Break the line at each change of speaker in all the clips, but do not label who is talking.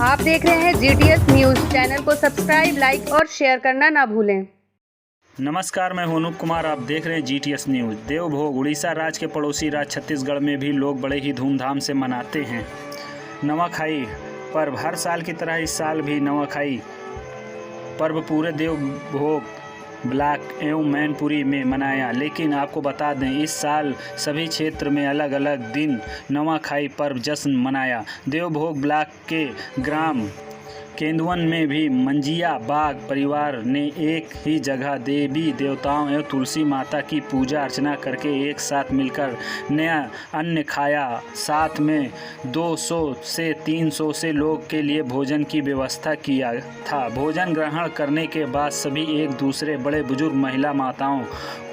आप देख रहे हैं GTS न्यूज। चैनल को सब्सक्राइब, लाइक और शेयर करना ना भूलें।
नमस्कार, मैं हूं अनूप कुमार। आप देख रहे हैं GTS न्यूज। देवभोग उड़ीसा राज्य के पड़ोसी राज्य छत्तीसगढ़ में भी लोग बड़े ही धूमधाम से मनाते हैं नवाखाई पर्व। हर साल की तरह इस साल भी नवाखाई पर्व पूरे देवभोग ब्लॉक एवं मैनपुरी में मनाया। लेकिन आपको बता दें, इस साल सभी क्षेत्र में अलग अलग दिन नवाखाई पर्व जश्न मनाया। देवभोग ब्लॉक के ग्राम केंदुवन में भी मंजिया बाग परिवार ने एक ही जगह देवी देवताओं एवं तुलसी माता की पूजा अर्चना करके एक साथ मिलकर नया अन्न खाया। साथ में 200 से 300 से लोग के लिए भोजन की व्यवस्था किया था। भोजन ग्रहण करने के बाद सभी एक दूसरे बड़े बुजुर्ग महिला माताओं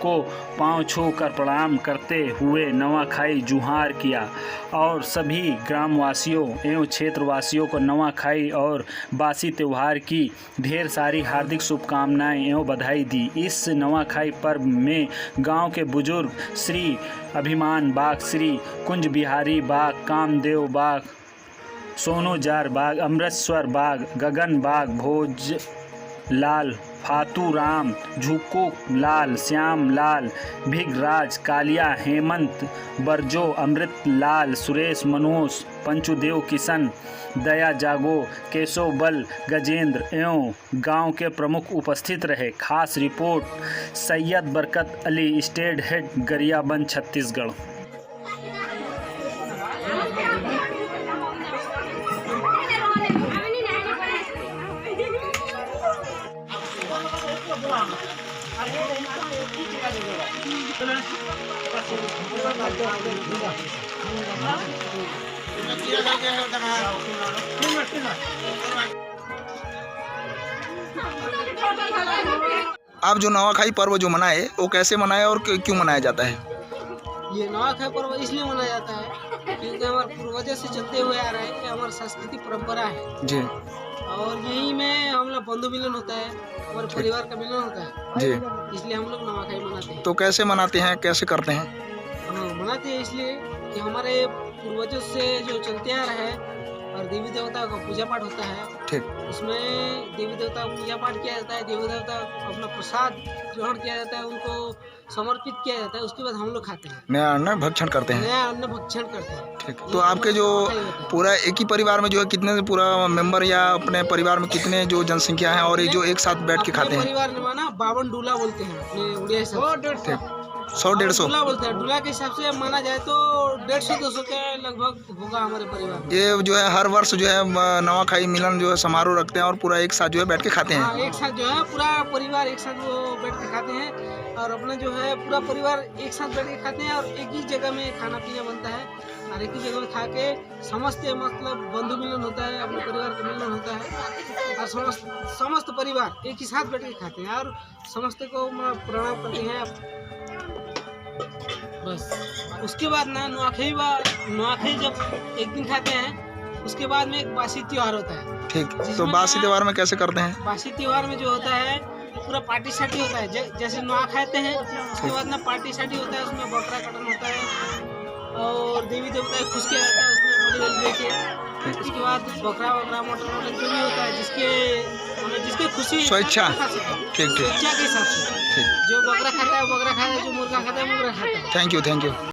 को पांव छू कर प्रणाम करते हुए नवाखाई जुहार किया और सभी ग्रामवासियों एवं क्षेत्रवासियों को नवाखाई और बासी त्यौहार की ढेर सारी हार्दिक शुभकामनाएं एवं बधाई दी। इस नवाखाई पर्व में गांव के बुजुर्ग श्री अभिमान बाग, श्री कुंज बिहारी बाग, कामदेव बाग, सोनू जार बाग, अमृतसर बाग, गगन बाग, भोज लाल, फातू राम, झुको लाल, श्याम लाल, भिगराज, कालिया, हेमंत, बरजो, अमृत लाल, सुरेश, मनोज, पंचुदेव, किशन, दया जागो, केशव बल, गजेंद्र एवं गांव के प्रमुख उपस्थित रहे। खास report Syed Barkat Ali, state head, Gariaband, Chhattisgarh.
आप जो नवाखाई पर्व जो मनाए वो कैसे मनाए और क्यों मनाया जाता है?
ये नवाखाई पर्व इसलिए मनाया जाता है क्योंकि हमारे पूर्वजों से चलते हुए आ रहा है कि हमारी सांस्कृतिक परंपरा है
जी।
और यही में हम लोग बंधु मिलन होता है, हमारे परिवार का मिलन होता है
जी।
इसलिए हम लोग नवाखाई मनाते हैं।
तो कैसे मनाते हैं, कैसे करते हैं?
हाँ, मनाते हैं इसलिए कि हमारे पूर्वजों से जो चलते आ रहा है और देवी देवता का पूजा पाठ होता है।
ठीक।
उसमें देवी देवता का पूजा पाठ किया जाता है, देवी देवता अपना प्रसाद ग्रहण किया जाता है, उनको समर्पित किया जाता है। उसके बाद हम लोग खाते हैं,
नया अन्न भक्षण करते हैं।
नया अन्न भक्षण करते हैं।
ठीक। तो आपके जो पूरा एक ही परिवार में जो है कितने पूरा मेंबर या अपने परिवार में कितने जो जनसंख्या है और ये जो एक साथ बैठ के खाते हैं?
परिवार में माना 52 डूला बोलते हैं अपने उड़िया हिसाब से।
100-150
डूला बोलते हैं। डूला के हिसाब से माना जाए तो 150-200 के लगभग होगा हमारे परिवार में।
ये जो है हर वर्ष जो है नवाखाई मिलन जो है समारोह रखते हैं और पूरा एक साथ जो है बैठ के खाते हैं।
हाँ, एक साथ जो है पूरा परिवार एक साथ वो बैठ के खाते हैं और अपना जो है पूरा परिवार एक साथ बैठ के खाते हैं और एक ही जगह में खाना पीना बनता है और एक ही जगह में खा के समस्त मतलब बंधु मिलन होता है, अपने परिवार का मिलन होता है और समस्त परिवार एक ही साथ बैठ के खाते हैं और समस्त को प्रणाम करते हैं। बस उसके बाद ना नुआखाई जब एक दिन खाते हैं उसके बाद में एक बासी त्योहार होता है।
ठीक। तो बासी त्योहार में कैसे करते हैं?
बासी त्योहार में जो होता है पूरा पार्टी सार्टी होता है। जैसे नुआ खाते हैं उसके बाद ना पार्टी सार्टी होता है, उसमें बकरा कटन होता है और देवी देवता खुश किया जाता है, उसमें बलि दे के उसके बाद बकरा मटन जो भी होता है जिसके खुशी
स्वेच्छा। ठीक।
स्वेच्छा के हिसाब से जो बकरा खाता है बकरा खाता है, जो मुर्गा खाता है मुर्गा खाता है।
Thank you.